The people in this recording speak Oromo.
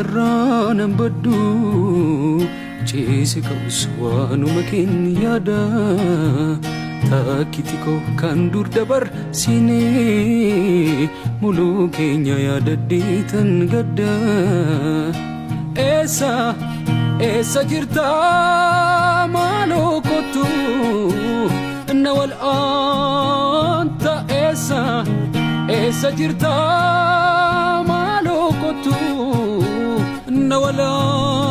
carraan baddu ceese ka'us waanuma keenya yaada takkiti koo kan dur dabar sinee muluu keenya yaadadheetan gadda eessa jirta maaloo kottu na wal'aanta eessa jirta maaloo kottu na wal'aanta